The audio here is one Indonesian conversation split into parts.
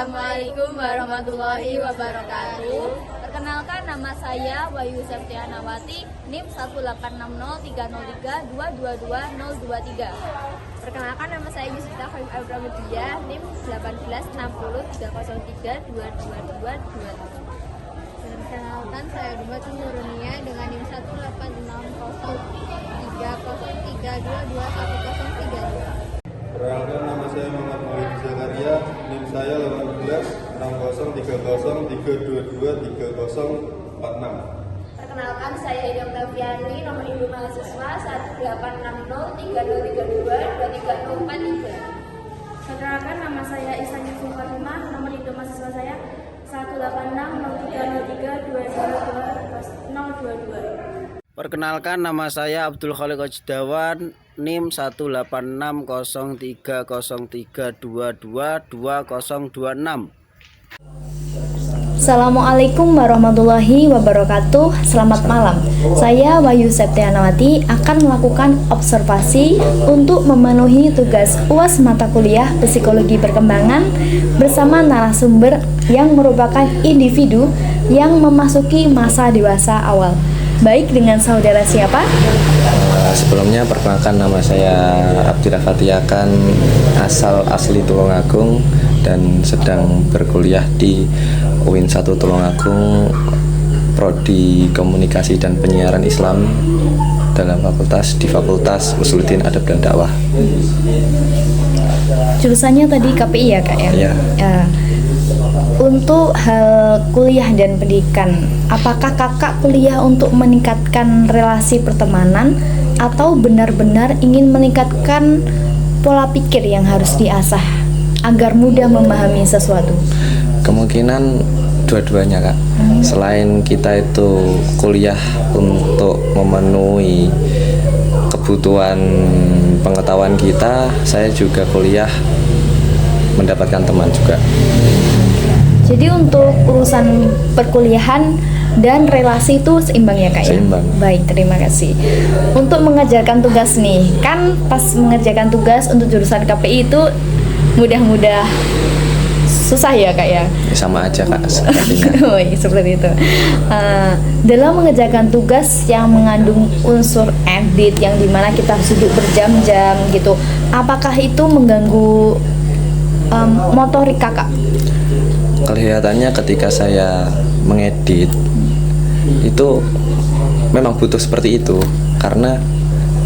Assalamualaikum warahmatullahi wabarakatuh. Perkenalkan, nama saya Wahyu Septianawati, NIM 1860303222023. Perkenalkan, nama saya Yusita Khalif Abramudia, NIM 18603322222. Perkenalkan, saya Duma Nurunia dengan NIM 1860303221032. Perkenalkan, nama saya Muhammad Maulid Zakaria, NIM saya 18603223046. Perkenalkan, saya Idam Tafiani, nomor induk mahasiswa 18603322304. Perkenalkan, nama saya Ihsan Yusuf Fatimah, nomor induk mahasiswa saya 1860303222022. Perkenalkan, nama saya Abdul Khaliq Ojdawan, NIM 1860303222026. Assalamualaikum warahmatullahi wabarakatuh. Selamat malam. Saya Wahyu Septianawati akan melakukan observasi untuk memenuhi tugas UAS mata kuliah Psikologi Perkembangan bersama narasumber yang merupakan individu yang memasuki masa dewasa awal. Baik, dengan saudara siapa? Sebelumnya perkenalkan, nama saya Abdirah Fatiakan, asli Tulungagung dan sedang berkuliah di UIN 1 Tulungagung, Prodi Komunikasi dan Penyiaran Islam dalam Fakultas Usuluddin Adab dan Dakwah. Jurusannya tadi KPI ya, Kak ya? Iya. Untuk hal kuliah dan pendidikan, apakah kakak kuliah untuk meningkatkan relasi pertemanan atau benar-benar ingin meningkatkan pola pikir yang harus diasah agar mudah memahami sesuatu? Kemungkinan dua-duanya, Kak. Selain kita itu kuliah untuk memenuhi kebutuhan pengetahuan kita, saya juga kuliah mendapatkan teman juga. Jadi untuk urusan perkuliahan dan relasi itu seimbang ya, Kak ya? Seimbang. Baik, terima kasih. Untuk mengerjakan tugas nih, kan pas mengerjakan tugas untuk jurusan KPI itu mudah-mudah susah ya, Kak ya? Sama aja, Kak, sepertinya. Oh, seperti itu. Dalam mengerjakan tugas yang mengandung unsur edit yang dimana kita harus duduk berjam-jam gitu, apakah itu mengganggu motorik kakak? Kelihatannya ketika saya mengedit itu memang butuh seperti itu, karena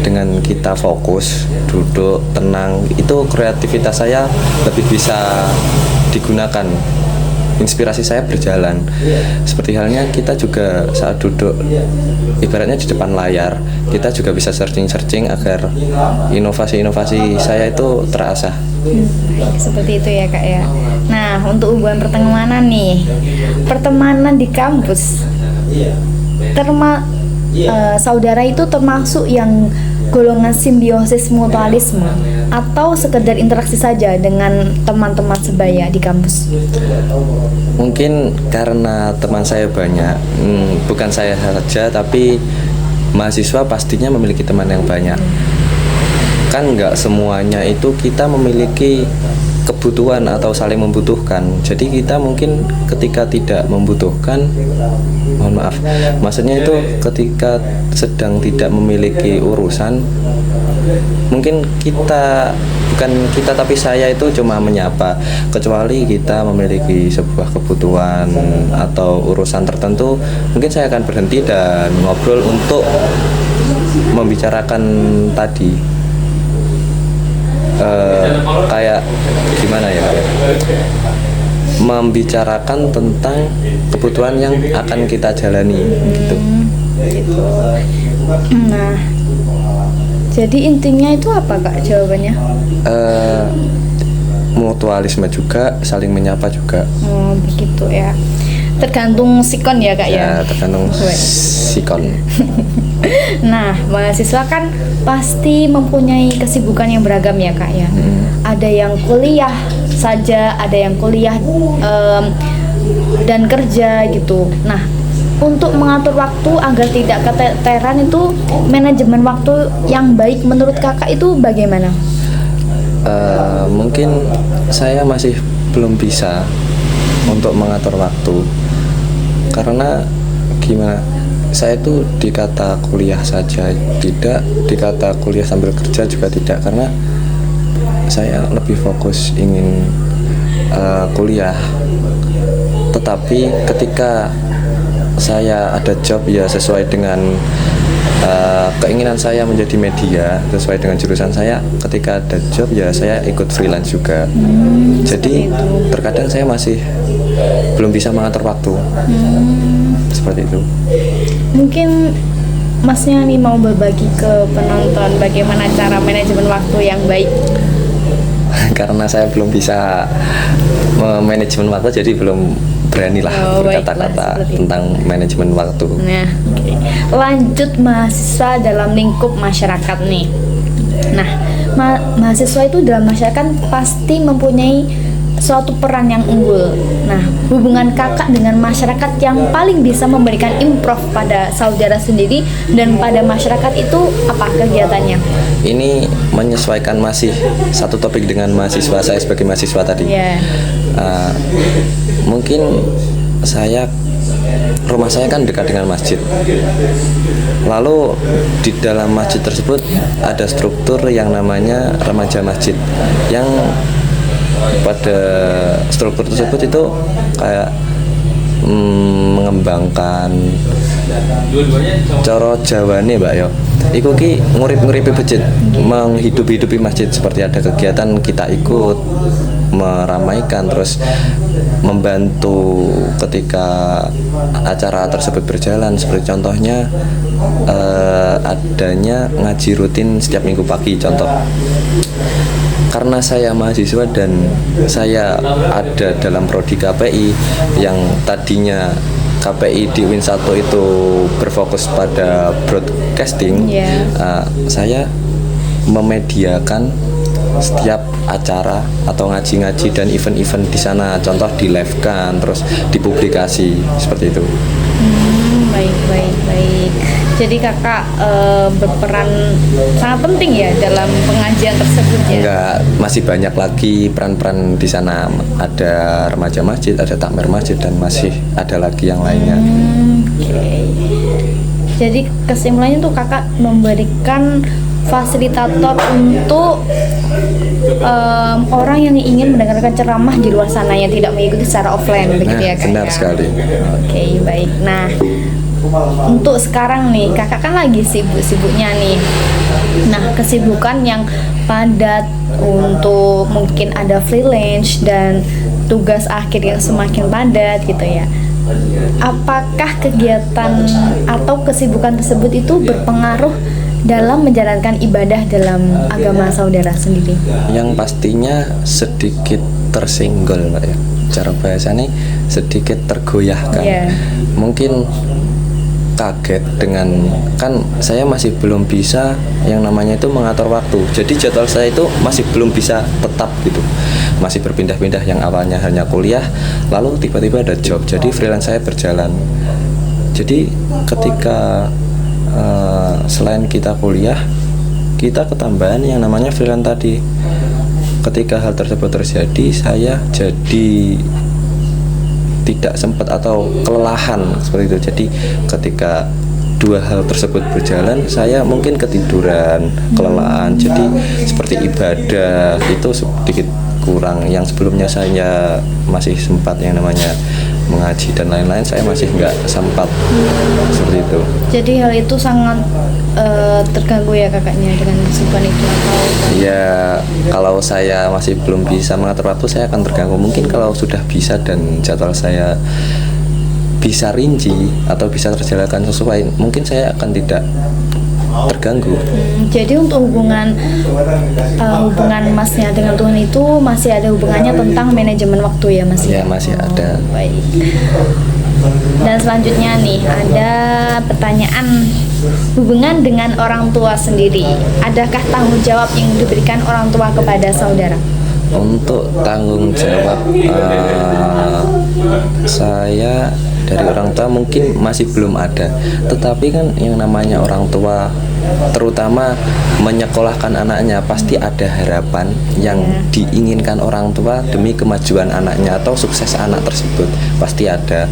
dengan kita fokus, duduk, tenang, itu kreativitas saya lebih bisa digunakan, inspirasi saya berjalan. Seperti halnya kita juga saat duduk, ibaratnya di depan layar, kita juga bisa searching agar inovasi-inovasi saya itu terasah. Seperti itu ya, Kak ya. Nah, untuk hubungan pertemanan nih, pertemanan di kampus, saudara itu termasuk yang golongan simbiosis mutualisme atau sekedar interaksi saja dengan teman-teman sebaya di kampus? Mungkin karena teman saya banyak, bukan saya saja, tapi mahasiswa pastinya memiliki teman yang banyak. Kan nggak semuanya itu kita memiliki kebutuhan atau saling membutuhkan. Jadi kita mungkin ketika tidak membutuhkan, mohon maaf, maksudnya itu ketika sedang tidak memiliki urusan, mungkin bukan kita tapi saya itu cuma menyapa, kecuali kita memiliki sebuah kebutuhan atau urusan tertentu, mungkin saya akan berhenti dan ngobrol untuk membicarakan tadi. Kayak gimana ya, membicarakan tentang kebutuhan yang akan kita jalani gitu. Nah, jadi intinya itu apa, Kak, jawabannya? Mutualisme juga, saling menyapa juga. Oh, begitu ya. Tergantung sikon ya, Kak ya? Ya, tergantung sikon. Nah, mahasiswa kan pasti mempunyai kesibukan yang beragam ya, Kak ya. Ada yang kuliah saja, ada yang kuliah dan kerja gitu. Nah, untuk mengatur waktu agar tidak keteteran itu, manajemen waktu yang baik menurut kakak itu bagaimana? Mungkin saya masih belum bisa untuk mengatur waktu, karena gimana, saya tuh dikata kuliah saja tidak, dikata kuliah sambil kerja juga tidak, karena saya lebih fokus ingin kuliah. Tetapi ketika saya ada job ya sesuai dengan keinginan saya menjadi media, sesuai dengan jurusan saya, ketika ada job ya saya ikut freelance juga. Jadi terkadang saya masih belum bisa mengatur waktu. Seperti itu. Mungkin Masnya nih mau berbagi ke penonton bagaimana cara manajemen waktu yang baik. Karena saya belum bisa manajemen waktu, jadi belum beranilah berkata-kata tentang manajemen waktu. Nah, lanjut mahasiswa dalam lingkup masyarakat nih. Nah, mahasiswa itu dalam masyarakat pasti mempunyai suatu peran yang unggul. Nah, hubungan kakak dengan masyarakat yang paling bisa memberikan improve pada saudara sendiri dan pada masyarakat itu apa kegiatannya? Ini menyesuaikan masih satu topik dengan mahasiswa saya sebagai mahasiswa tadi. Mungkin rumah saya kan dekat dengan masjid. Lalu di dalam masjid tersebut ada struktur yang namanya remaja masjid, yang pada struktur tersebut itu kayak mengembangkan coro Jawane Mbak yo. Iku ki ngurip-nguripi masjid, menghidup-hidupi masjid, seperti ada kegiatan kita ikut meramaikan, terus membantu ketika acara tersebut berjalan. Seperti contohnya adanya ngaji rutin setiap minggu pagi contoh. Karena saya mahasiswa dan saya ada dalam prodi KPI yang tadinya KPI di Win 1 itu berfokus pada broadcasting, saya memediakan setiap acara atau ngaji-ngaji dan event-event di sana, contoh di live kan, terus dipublikasi seperti itu. Baik. Jadi kakak berperan sangat penting ya dalam pengajian tersebut ya? Enggak, masih banyak lagi peran-peran di sana. Ada remaja masjid, ada takmir masjid, dan masih ada lagi yang lainnya. Jadi kesimpulannya tuh kakak memberikan fasilitator untuk orang yang ingin mendengarkan ceramah di luar sana yang tidak mengikuti secara offline, begitu ya kak? Benar sekali. Oke, baik. Nah, untuk sekarang nih kakak kan lagi sibuk-sibuknya nih. Nah, kesibukan yang padat untuk mungkin ada freelance dan tugas akhir yang semakin padat gitu ya. Apakah kegiatan atau kesibukan tersebut itu berpengaruh dalam menjalankan ibadah dalam agama saudara sendiri? Yang pastinya sedikit tersenggol Mbak ya. Cara bahasanya sedikit tergoyahkan. Mungkin kaget dengan, kan saya masih belum bisa yang namanya itu mengatur waktu. Jadi jadwal saya itu masih belum bisa tetap gitu. Masih berpindah-pindah, yang awalnya hanya kuliah lalu tiba-tiba ada job. Jadi freelance saya berjalan. Jadi ketika selain kita kuliah, kita ketambahan yang namanya freelance tadi. Ketika hal tersebut terjadi, saya jadi tidak sempat atau kelelahan seperti itu. Jadi ketika dua hal tersebut berjalan, saya mungkin ketiduran, kelelahan. Jadi seperti ibadah itu sedikit kurang. Yang sebelumnya saya masih sempat yang namanya mengaji dan lain-lain, saya masih nggak sempat seperti itu. Jadi hal itu sangat terganggu ya kakaknya dengan kesibukan itu atau? Ya, kalau saya masih belum bisa mengatur waktu, saya akan terganggu. Mungkin kalau sudah bisa dan jadwal saya bisa rinci atau bisa terjalankan sesuai, mungkin saya akan tidak terganggu. Jadi untuk hubungan masnya dengan Tuhan itu masih ada hubungannya tentang manajemen waktu ya mas? Ya, masih ada. Baik. Dan selanjutnya nih ada pertanyaan hubungan dengan orang tua sendiri. Adakah tanggung jawab yang diberikan orang tua kepada saudara? Untuk tanggung jawab saya dari orang tua mungkin masih belum ada. Tetapi kan yang namanya orang tua terutama menyekolahkan anaknya, pasti ada harapan yang diinginkan orang tua demi kemajuan anaknya atau sukses anak tersebut, pasti ada.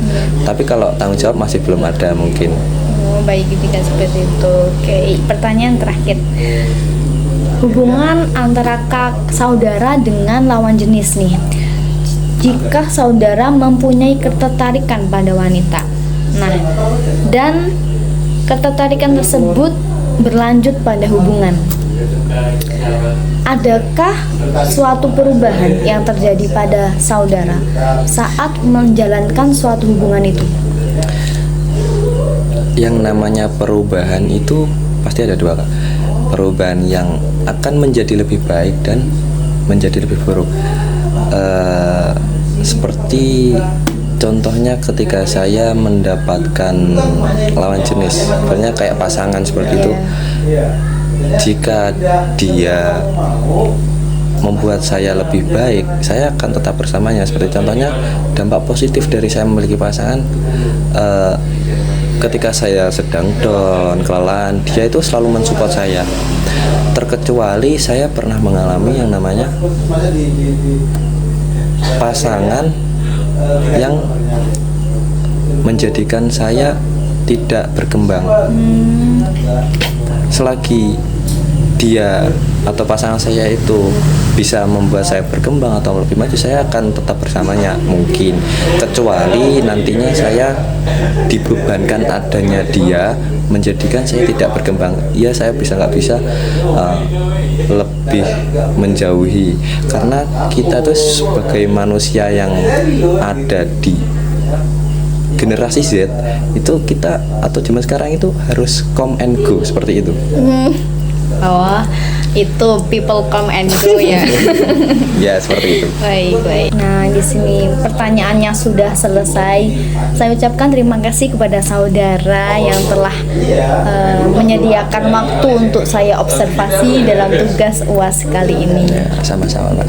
Tapi kalau tanggung jawab masih belum ada mungkin. Oh, baik, ketika seperti itu. Oke, pertanyaan terakhir. Hubungan antara saudara dengan lawan jenis nih. Jika saudara mempunyai ketertarikan pada wanita, nah, dan ketertarikan tersebut berlanjut pada hubungan, adakah suatu perubahan yang terjadi pada saudara saat menjalankan suatu hubungan itu? Yang namanya perubahan itu pasti ada dua, Kak. Perubahan yang akan menjadi lebih baik dan menjadi lebih buruk. Seperti contohnya ketika saya mendapatkan lawan jenis, sebenarnya kayak pasangan seperti itu. Jika dia membuat saya lebih baik, saya akan tetap bersamanya. Seperti contohnya dampak positif dari saya memiliki pasangan, ketika saya sedang down, kelelahan, dia itu selalu mensupport saya. Terkecuali saya pernah mengalami yang namanya pasangan yang menjadikan saya tidak berkembang. Selagi dia atau pasangan saya itu bisa membuat saya berkembang atau lebih maju, saya akan tetap bersamanya mungkin. Kecuali nantinya saya dibebankan adanya dia menjadikan saya tidak berkembang, ya saya nggak bisa lebih menjauhi, karena kita tuh sebagai manusia yang ada di generasi Z itu, kita atau zaman sekarang itu harus come and go seperti itu. Oh, itu people come and go ya. Ya, seperti itu. Baik. Nah, di sini pertanyaannya sudah selesai. Saya ucapkan terima kasih kepada saudara yang telah menyediakan waktu untuk saya observasi dalam tugas UAS kali ini. Ya, sama-sama, Pak.